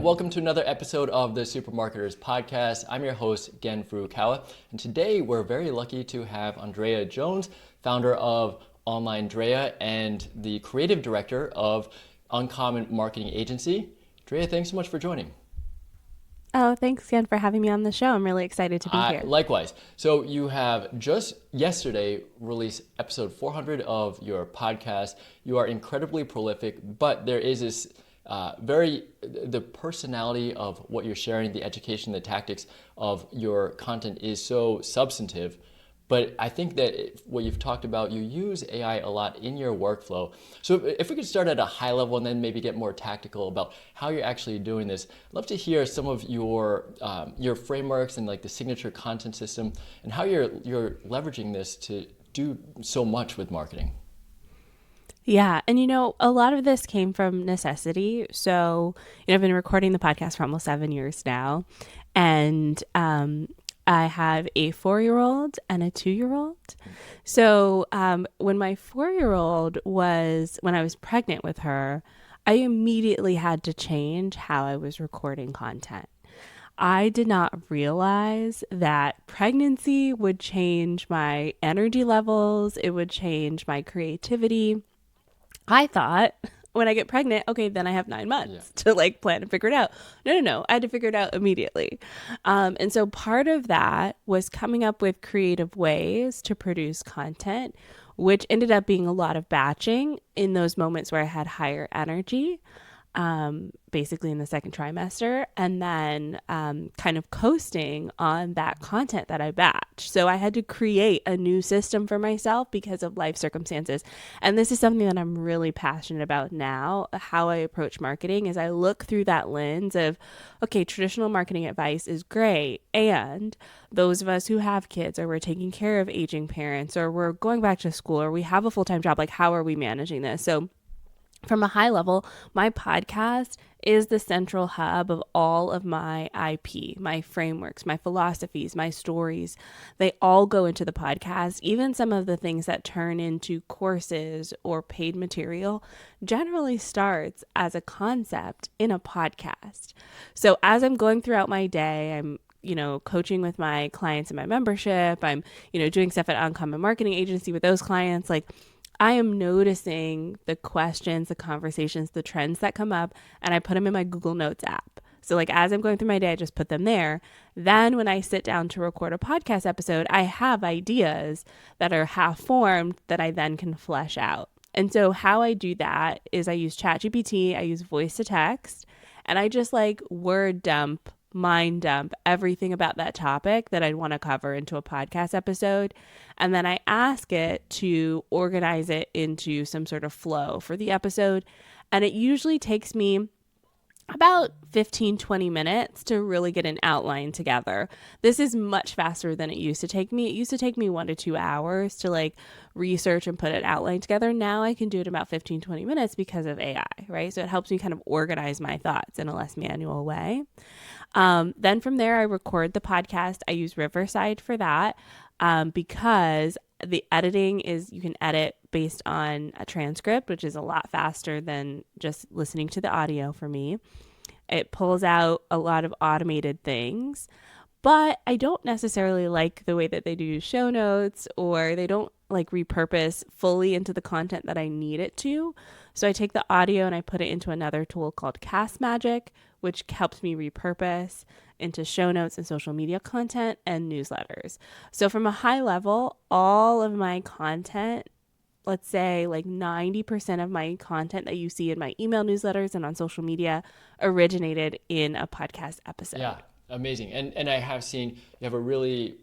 Welcome to another episode of the Supermarketers Podcast. I'm your host, Gen Furukawa, and today we're very lucky to have Andréa Jones, founder of OnlineDrea and the creative director of Uncommon Marketing Agency. Andrea, thanks so much for joining. Oh, thanks again for having me on the show. I'm really excited to be here. Likewise. So you have just yesterday released episode 400 of your podcast. You are incredibly prolific, but there is this the personality of what you're sharing, the education, the tactics of your content is so substantive. But I think that what you've talked about, you use AI a lot in your workflow. So if we could start at a high level and then maybe get more tactical about how you're actually doing this, I'd love to hear some of your frameworks and like the signature content system and how you're leveraging this to do so much with marketing. Yeah. And a lot of this came from necessity. So, I've been recording the podcast for almost 7 years now. And I have a 4-year-old and a 2-year-old. So when my 4-year-old when I was pregnant with her, I immediately had to change how I was recording content. I did not realize that pregnancy would change my energy levels. It would change my creativity. I thought when I get pregnant, okay, then I have 9 months to plan and figure it out. No. I had to figure it out immediately. And so part of that was coming up with creative ways to produce content, which ended up being a lot of batching in those moments where I had higher energy, basically in the second trimester, and then kind of coasting on that content that I batch. So I had to create a new system for myself because of life circumstances. And this is something that I'm really passionate about now. How I approach marketing is I look through that lens of, okay, traditional marketing advice is great. And those of us who have kids, or we're taking care of aging parents, or we're going back to school, or we have a full-time job, how are we managing this? So from a high level, my podcast is the central hub of all of my IP, my frameworks, my philosophies, my stories. They all go into the podcast. Even some of the things that turn into courses or paid material generally starts as a concept in a podcast. So as I'm going throughout my day, I'm coaching with my clients in my membership. I'm, doing stuff at Uncommon Marketing Agency with those clients. I am noticing the questions, the conversations, the trends that come up, and I put them in my Google Notes app. So as I'm going through my day, I just put them there. Then when I sit down to record a podcast episode, I have ideas that are half formed that I then can flesh out. And so how I do that is I use ChatGPT, I use voice to text, and I just word dump, mind dump everything about that topic that I'd want to cover into a podcast episode. And then I ask it to organize it into some sort of flow for the episode. And it usually takes me about 15-20 minutes to really get an outline together. This is much faster than it used to take me. It used to take me 1 to 2 hours to research and put an outline together. Now I can do it in about 15-20 minutes because of AI, right? So it helps me kind of organize my thoughts in a less manual way. Then from there, I record the podcast. I use Riverside for that because the editing is, you can edit based on a transcript, which is a lot faster than just listening to the audio for me. It pulls out a lot of automated things, but I don't necessarily like the way that they do show notes, or they don't repurpose fully into the content that I need it to. So I take the audio and I put it into another tool called Cast Magic, which helps me repurpose into show notes and social media content and newsletters. So from a high level, all of my content, let's say 90% of my content that you see in my email newsletters and on social media originated in a podcast episode. Yeah, amazing. And I have seen you have a really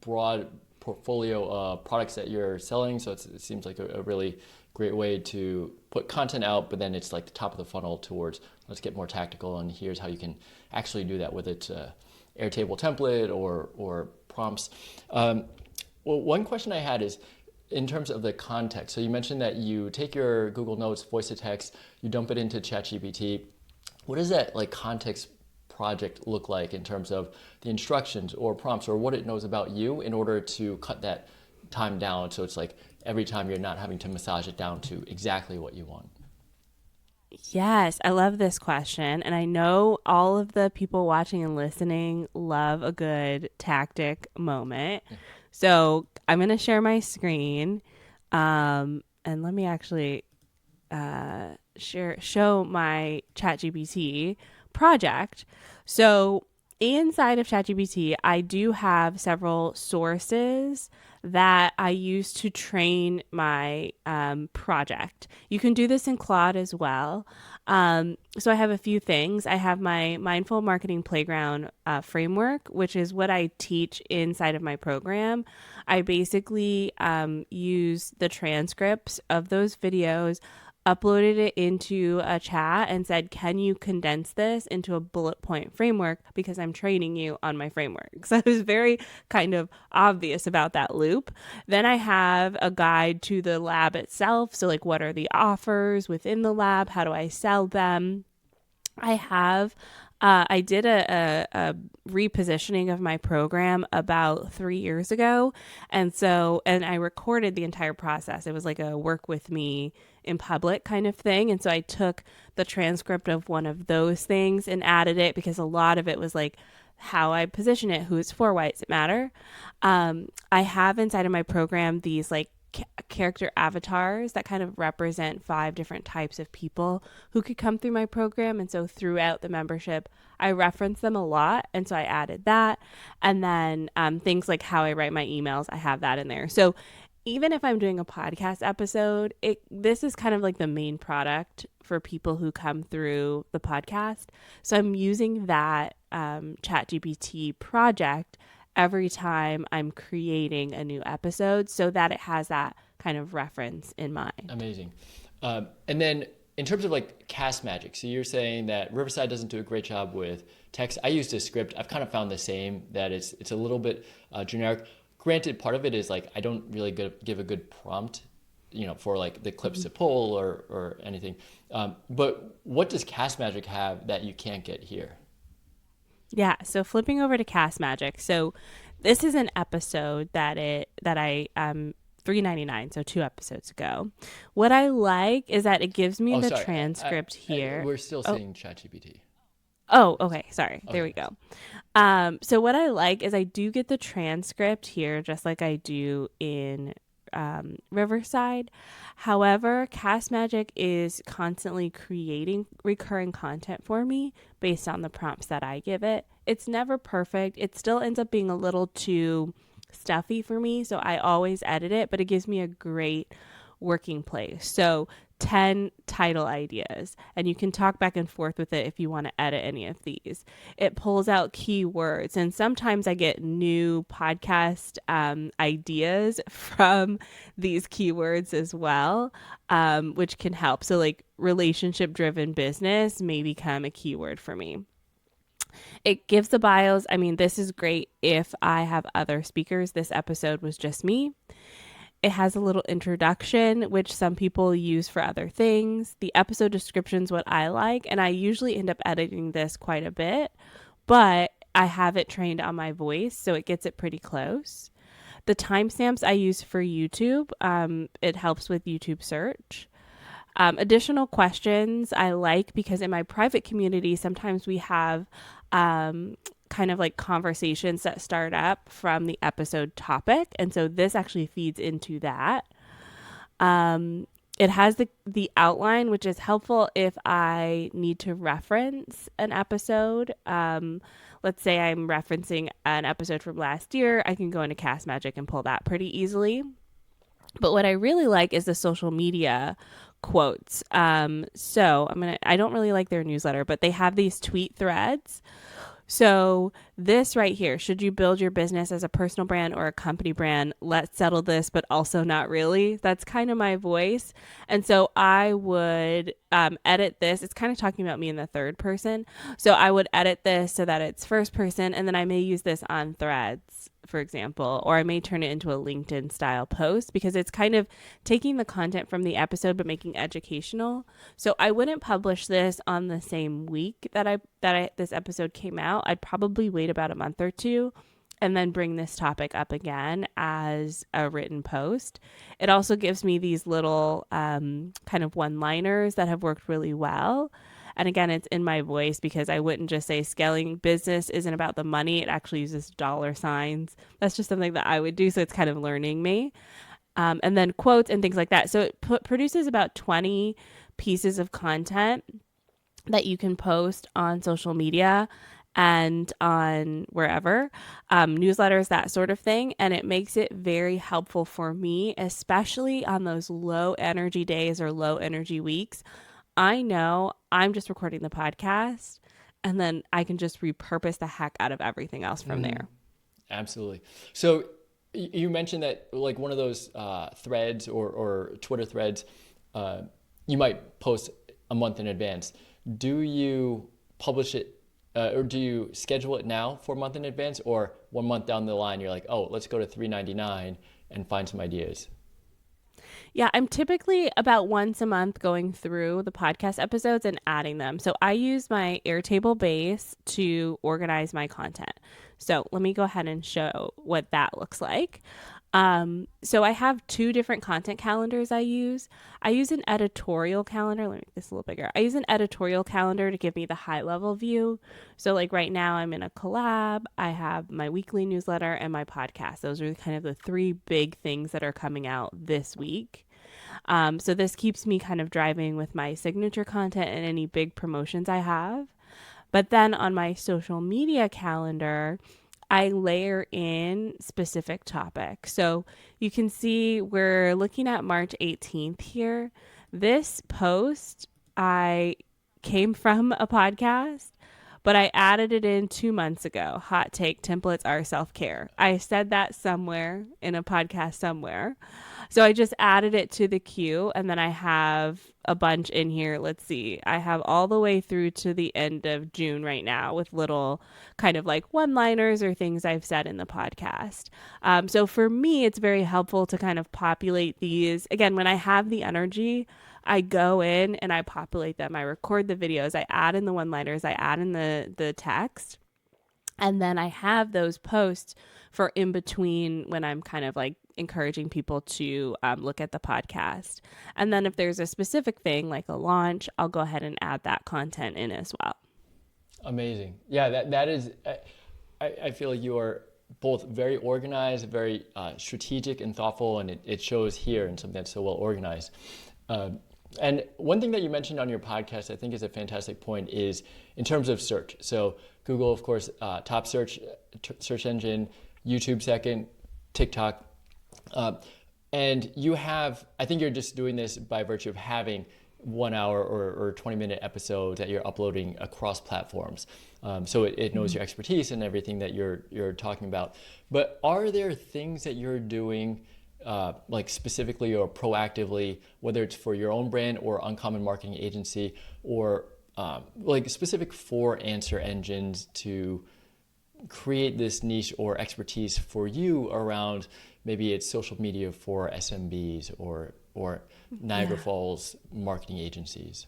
broad portfolio of products that you're selling. So it seems like a really great way to put content out, but then it's the top of the funnel towards let's get more tactical, and here's how you can actually do that with it, Airtable template or prompts. Well, one question I had is in terms of the context. So you mentioned that you take your Google Notes, voice to text, you dump it into ChatGPT. What does that context project look like in terms of the instructions or prompts or what it knows about you in order to cut that time down so it's every time you're not having to massage it down to exactly what you want? Yes, I love this question. And I know all of the people watching and listening love a good tactic moment. So I'm going to share my screen. And let me actually show my ChatGPT project. So inside of ChatGPT, I do have several sources that I use to train my project. You can do this in Claude as well. So I have a few things. I have my Mindful Marketing Playground framework, which is what I teach inside of my program. I basically use the transcripts of those videos, uploaded it into a chat and said, can you condense this into a bullet point framework because I'm training you on my framework. So I was very kind of obvious about that loop. Then I have a guide to the lab itself. So like, what are the offers within the lab? How do I sell them? I did a repositioning of my program about 3 years ago. And I recorded the entire process. It was like a work with me in public kind of thing. And so I took the transcript of one of those things and added it because a lot of it was like how I position it, who it's for, why does it matter. I have inside of my program these like character avatars that kind of represent 5 different types of people who could come through my program. And so throughout the membership, I reference them a lot. And so I added that. And then things like how I write my emails, I have that in there. So even if I'm doing a podcast episode, this is kind of like the main product for people who come through the podcast. So I'm using that ChatGPT project every time I'm creating a new episode so that it has that kind of reference in mind. Amazing. And then in terms of like cast magic, so you're saying that Riverside doesn't do a great job with text. I used a script. I've kind of found the same, that it's a little bit generic. Granted, part of it is like I don't really give a good prompt, for like the clips to pull or anything. But what does cast magic have that you can't get here? Yeah, so flipping over to Cast Magic. So this is an episode that I $3.99, so 2 episodes ago. What I like is that it gives me the Sorry, transcript here. We're still seeing ChatGPT. Oh, okay. Sorry. Okay. There we go. So what I like is I do get the transcript here, just like I do in Riverside. However, Cast Magic is constantly creating recurring content for me based on the prompts that I give it. It's never perfect. It still ends up being a little too stuffy for me, so I always edit it, but it gives me a great working place. So 10 title ideas, and you can talk back and forth with it if you want to edit any of these. It pulls out keywords, and sometimes I get new podcast ideas from these keywords as well, which can help. So like relationship driven business may become a keyword for me. It gives the bios. I mean, this is great if I have other speakers. This episode was just me. It has a little introduction, which some people use for other things. The episode description is what I like, and I usually end up editing this quite a bit, but I have it trained on my voice, so it gets it pretty close. The timestamps I use for YouTube. It helps with YouTube search. Additional questions I like because in my private community, sometimes we have kind of like conversations that start up from the episode topic. And so this actually feeds into that. It has the outline, which is helpful if I need to reference an episode. Let's say I'm referencing an episode from last year. I can go into Cast Magic and pull that pretty easily. But what I really like is the social media quotes. So I don't really like their newsletter, but they have these tweet threads. So this right here, should you build your business as a personal brand or a company brand? Let's settle this, but also not really. That's kind of my voice. And so I would edit this. It's kind of talking about me in the third person. So I would edit this so that it's first person, and then I may use this on threads, for example, or I may turn it into a LinkedIn style post because it's kind of taking the content from the episode but making educational. So I wouldn't publish this on the same week that this episode came out. I'd probably wait about a month or two and then bring this topic up again as a written post. It also gives me these little kind of one-liners that have worked really well. And again, it's in my voice because I wouldn't just say scaling business isn't about the money. It actually uses dollar signs. That's just something that I would do. So it's kind of learning me. And then quotes and things like that. So it produces about 20 pieces of content that you can post on social media and on wherever, newsletters, that sort of thing. And it makes it very helpful for me, especially on those low energy days or low energy weeks. I know I'm just recording the podcast and then I can just repurpose the heck out of everything else from there. Absolutely. So you mentioned that like one of those threads or Twitter threads, you might post a month in advance. Do you publish it or do you schedule it now for a month in advance, or 1 month down the line you're like, oh, let's go to $3.99 and find some ideas? Yeah, I'm typically about once a month going through the podcast episodes and adding them. So I use my Airtable base to organize my content. So let me go ahead and show what that looks like. So I have two different content calendars I use. I use an editorial calendar. Let me make this a little bigger. I use an editorial calendar to give me the high level view. So like right now I'm in a collab. I have my weekly newsletter and my podcast. Those are kind of the three big things that are coming out this week. So this keeps me kind of driving with my signature content and any big promotions I have. But then on my social media calendar, I layer in specific topics. So you can see we're looking at March 18th here. This post I came from a podcast, but I added it in 2 months ago. Hot take, templates are self-care. I said that somewhere in a podcast somewhere. So I just added it to the queue, and then I have a bunch in here. Let's see. I have all the way through to the end of June right now with little kind of like one-liners or things I've said in the podcast. So for me, it's very helpful to kind of populate these. Again, when I have the energy, I go in and I populate them. I record the videos. I add in the one-liners. I add in the text. And then I have those posts for in between when I'm kind of like encouraging people to look at the podcast. And then if there's a specific thing like a launch, I'll go ahead and add that content in as well. Amazing. Yeah, that is, I feel like you are both very organized, very strategic and thoughtful, and it shows here in something that's so well organized. And one thing that you mentioned on your podcast, I think is a fantastic point, is in terms of search. So Google, of course, top search engine, YouTube second, TikTok. And you have, I think you're just doing this by virtue of having 1 hour or 20-minute episodes that you're uploading across platforms. So it knows your expertise and everything that you're talking about. But are there things that you're doing like specifically or proactively, whether it's for your own brand or Uncommon Marketing Agency, or like specific for answer engines to create this niche or expertise for you around maybe it's social media for SMBs or Niagara Falls marketing agencies?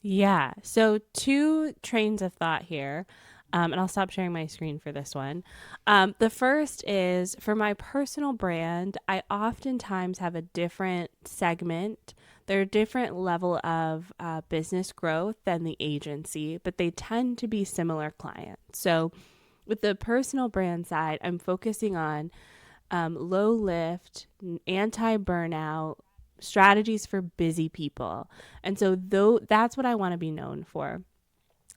Yeah. So two trains of thought here. And I'll stop sharing my screen for this one. The first is for my personal brand, I oftentimes have a different segment. They're a different level of business growth than the agency, but they tend to be similar clients. So with the personal brand side, I'm focusing on low lift, anti-burnout, strategies for busy people. And so that's what I want to be known for.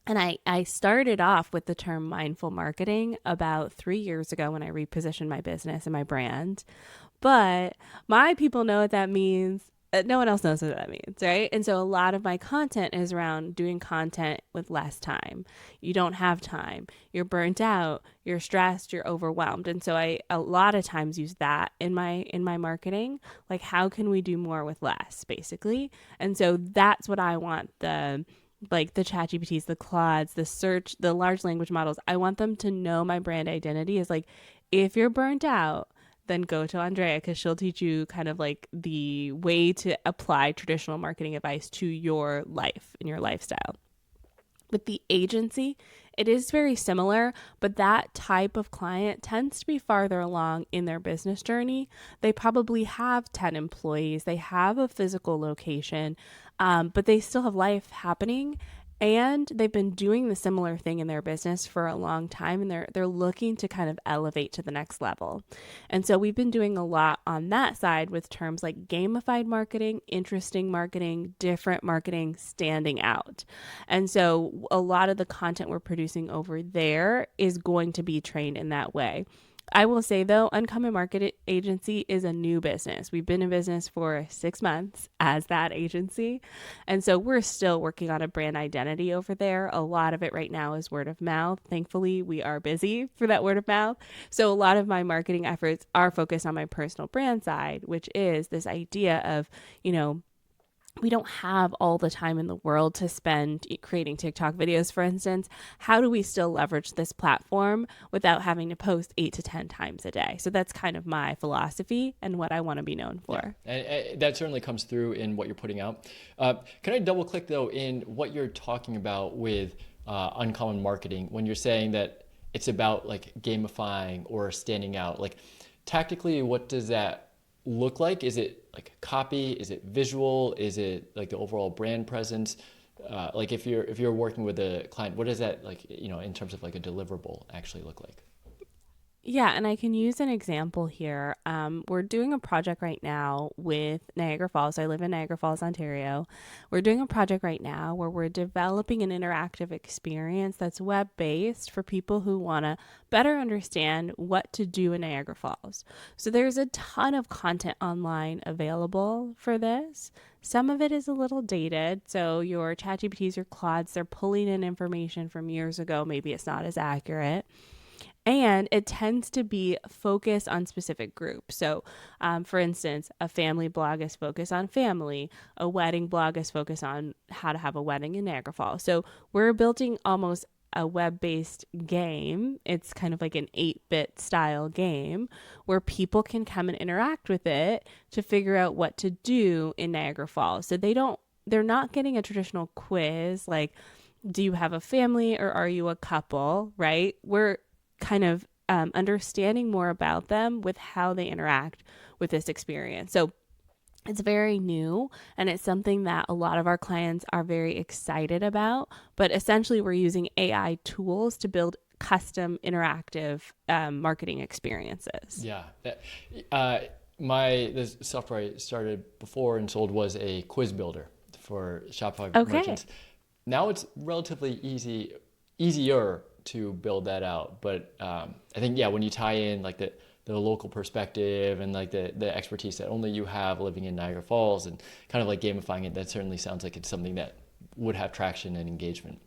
And I started off with the term mindful marketing about 3 years ago when I repositioned my business and my brand. But my people know what that means. No one else knows what that means, right? And so a lot of my content is around doing content with less time. You don't have time. You're burnt out. You're stressed. You're overwhelmed. And so I a lot of times use that in my marketing. Like, how can we do more with less, basically? And so that's what I want the ChatGPTs, the Claudes, the search, the large language models. I want them to know my brand identity is like, if you're burnt out, then go to Andrea because she'll teach you kind of like the way to apply traditional marketing advice to your life and your lifestyle. With the agency, it is very similar, but that type of client tends to be farther along in their business journey. They probably have 10 employees, they have a physical location, but they still have life happening. And they've been doing the similar thing in their business for a long time, and they're looking to kind of elevate to the next level. And so we've been doing a lot on that side with terms like gamified marketing, interesting marketing, different marketing, standing out. And so a lot of the content we're producing over there is going to be trained in that way. I will say though, Uncommon Market Agency is a new business. We've been in business for 6 months as that agency. And so we're still working on a brand identity over there. A lot of it right now is word of mouth. Thankfully, we are busy for that word of mouth. So a lot of my marketing efforts are focused on my personal brand side, which is this idea of, we don't have all the time in the world to spend creating TikTok videos, for instance. How do we still leverage this platform without having to post 8 to 10 times a day? So that's kind of my philosophy and what I want to be known for. Yeah. And that certainly comes through in what you're putting out. Can I double click though in what you're talking about with uncommon marketing when you're saying that it's about like gamifying or standing out? Like tactically, what does that look like? Is it like copy? Is it visual? Is it like the overall brand presence? Like if you're working with a client, what does that like, in terms of like a deliverable actually look like? Yeah, and I can use an example here. We're doing a project right now with Niagara Falls. I live in Niagara Falls, Ontario. We're doing a project right now where we're developing an interactive experience that's web-based for people who want to better understand what to do in Niagara Falls. So there's a ton of content online available for this. Some of it is a little dated. So your ChatGPTs, your Claudes, they're pulling in information from years ago. Maybe it's not as accurate. And it tends to be focused on specific groups. So, for instance, a family blog is focused on family. A wedding blog is focused on how to have a wedding in Niagara Falls. So we're building almost a web-based game. It's kind of like an 8-bit style game where people can come and interact with it to figure out what to do in Niagara Falls. So they're not getting a traditional quiz like, do you have a family or are you a couple, right? We're kind of understanding more about them with how they interact with this experience. So it's very new and it's something that a lot of our clients are very excited about. But essentially, we're using AI tools to build custom interactive marketing experiences. Yeah. The software I started before and sold was a quiz builder for Shopify merchants. Now it's relatively easier to build that out. But I think, yeah, when you tie in like the local perspective and like the expertise that only you have living in Niagara Falls and kind of like gamifying it, that certainly sounds like it's something that would have traction and engagement.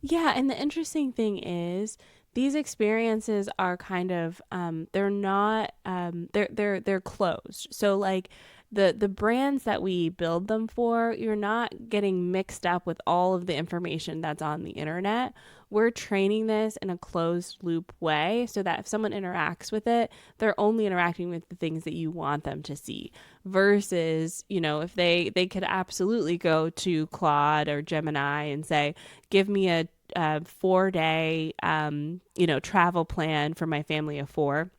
Yeah, and the interesting thing is these experiences are kind of they're not they're closed. So like the brands that we build them for, you're not getting mixed up with all of the information that's on the internet. We're training this in a closed loop way so that if someone interacts with it, they're only interacting with the things that you want them to see versus, if they could absolutely go to Claude or Gemini and say, give me a 4-day, travel plan for my family of 4.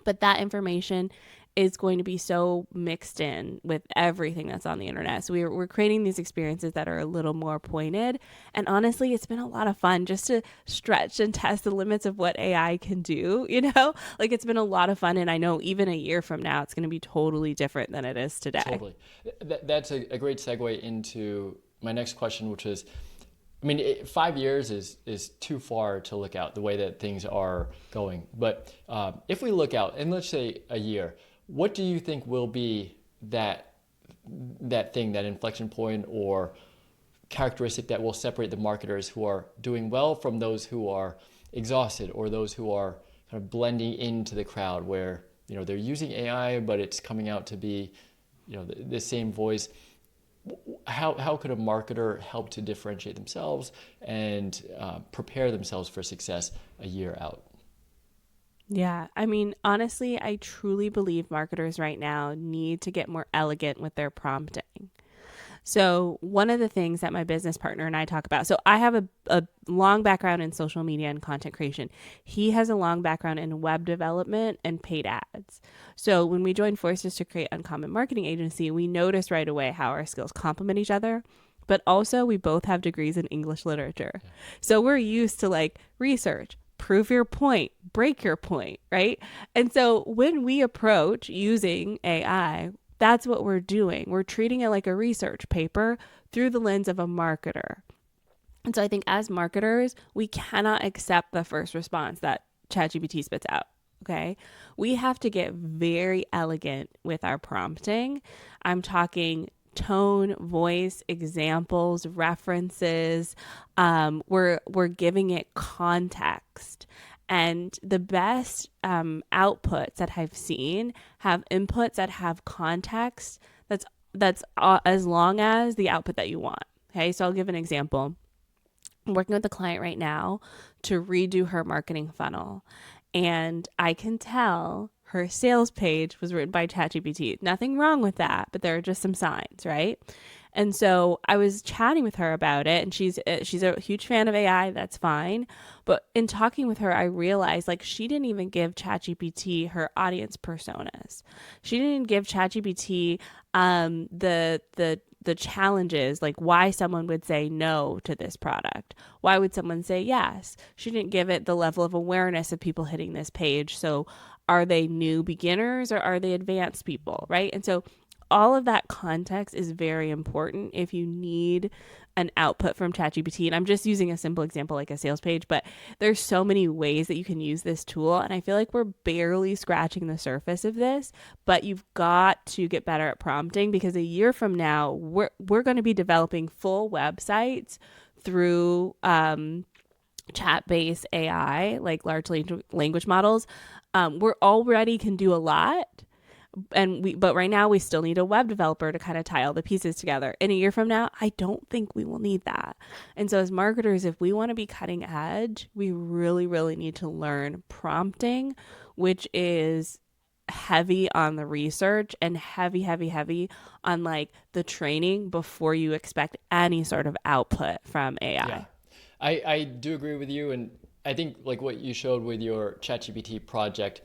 But that information is going to be so mixed in with everything that's on the internet. So we're creating these experiences that are a little more pointed. And honestly, it's been a lot of fun just to stretch and test the limits of what AI can do, Like it's been a lot of fun. And I know even a year from now, it's going to be totally different than it is today. Totally. That's a great segue into my next question, which is, 5 years is too far to look out the way that things are going. But if we look out, and let's say a year, what do you think will be that thing, that inflection point or characteristic that will separate the marketers who are doing well from those who are exhausted or those who are kind of blending into the crowd where they're using AI, but it's coming out to be the same voice? How could a marketer help to differentiate themselves and prepare themselves for success a year out? Yeah, honestly, I truly believe marketers right now need to get more elegant with their prompting. So one of the things that my business partner and I talk about, so I have a long background in social media and content creation. He has a long background in web development and paid ads. So when we joined forces to create Uncommon Marketing Agency, we noticed right away how our skills complement each other. But also we both have degrees in English literature. So we're used to like research, prove your point, break your point, right? And so when we approach using AI, that's what we're doing. We're treating it like a research paper through the lens of a marketer. And so I think as marketers, we cannot accept the first response that ChatGPT spits out. Okay. We have to get very elegant with our prompting. I'm talking tone, voice, examples, references. We're giving it context. And the best outputs that I've seen have inputs that have context that's as long as the output that you want. Okay, so I'll give an example. I'm working with a client right now to redo her marketing funnel, and I can tell her sales page was written by ChatGPT. Nothing wrong with that, but there are just some signs, right? And so I was chatting with her about it, and she's a huge fan of AI. That's fine, but in talking with her, I realized like she didn't even give ChatGPT her audience personas. She didn't give ChatGPT the challenges, like why someone would say no to this product. Why would someone say yes? She didn't give it the level of awareness of people hitting this page. So are they new beginners or are they advanced people, right? And so all of that context is very important if you need an output from ChatGPT. And I'm just using a simple example like a sales page, but there's so many ways that you can use this tool. And I feel like we're barely scratching the surface of this, but you've got to get better at prompting because a year from now, we're going to be developing full websites through chat-based AI, like large language models. We're already can do a lot, but right now we still need a web developer to kind of tie all the pieces together. In a year from now, I don't think we will need that. And so as marketers, if we want to be cutting edge, we really, really need to learn prompting, which is heavy on the research and heavy on like the training before you expect any sort of output from AI. Yeah, I do agree with you. And I think like what you showed with your ChatGPT project,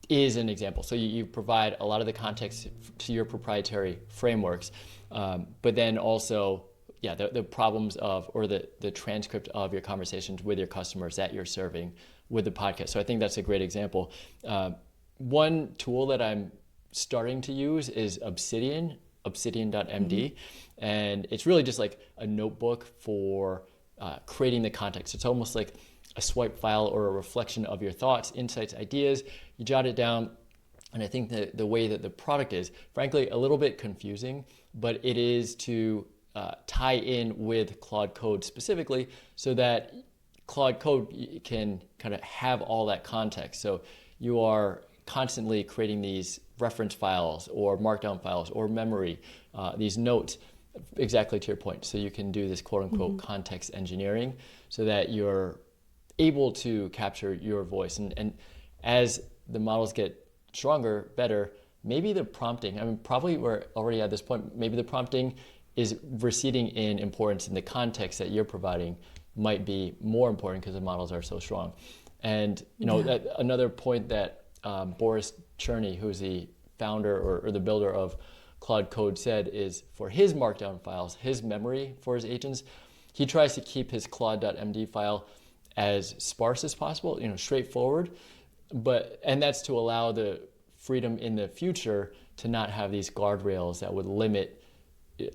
is an example. So you provide a lot of the context to your proprietary frameworks, but then also, yeah, the problems of, or the transcript of your conversations with your customers that you're serving with the podcast. So I think that's a great example. One tool that I'm starting to use is obsidian.md. Mm-hmm. And it's really just like a notebook for creating the context. It's almost like a swipe file or a reflection of your thoughts, insights, ideas. You jot it down. And I think that the way that the product is, frankly, a little bit confusing, but it is to tie in with Claude Code specifically so that Claude Code can kind of have all that context. So you are constantly creating these reference files or markdown files or memory, these notes, exactly to your point. So you can do this quote unquote context engineering so that you're able to capture your voice. And as the models get stronger, better, maybe the prompting, I mean, probably we're already at this point, maybe the prompting is receding in importance in the context that you're providing might be more important because the models are so strong. And, you know, that another point that Boris Cherny, who's the founder or the builder of Claude Code, said is for his markdown files, his memory for his agents, he tries to keep his claude.md file as sparse as possible, you know, straightforward, and that's to allow the freedom in the future to not have these guardrails that would limit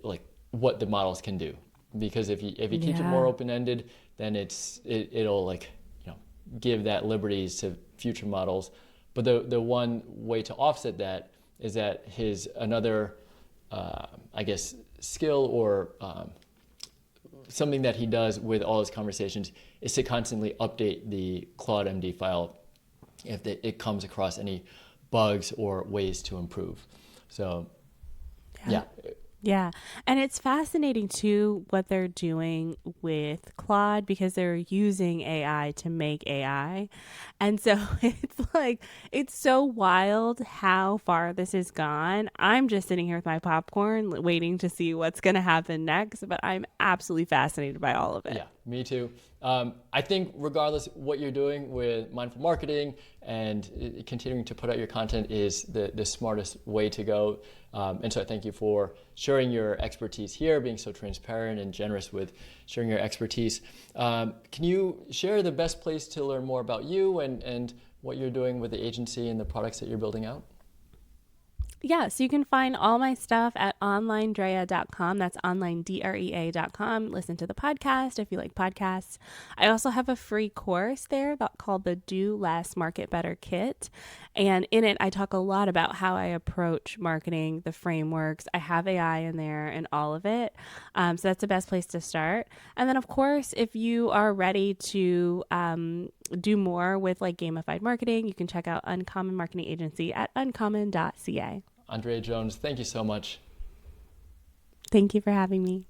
like what the models can do. Because if you keep it more open-ended, then it'll like, you know, give that liberties to future models. But the one way to offset that is that his another I guess skill or something that he does with all his conversations is to constantly update the Claude MD file if it comes across any bugs or ways to improve. So, yeah. Yeah. And it's fascinating too what they're doing with Claude because they're using AI to make AI. And so it's like, it's so wild how far this has gone. I'm just sitting here with my popcorn waiting to see what's going to happen next, but I'm absolutely fascinated by all of it. Yeah, me too. I think regardless what you're doing with mindful marketing and continuing to put out your content is the smartest way to go. And so I thank you for sharing your expertise here, being so transparent and generous with sharing your expertise. Can you share the best place to learn more about you and what you're doing with the agency and the products that you're building out? Yeah, so you can find all my stuff at OnlineDrea.com. That's OnlineDrea.com. Listen to the podcast if you like podcasts. I also have a free course there called the Do Less Market Better Kit. And in it, I talk a lot about how I approach marketing, the frameworks. I have AI in there and all of it. So that's the best place to start. And then, of course, if you are ready to do more with like gamified marketing, you can check out Uncommon Marketing Agency at uncommon.ca. Andréa Jones, thank you so much. Thank you for having me.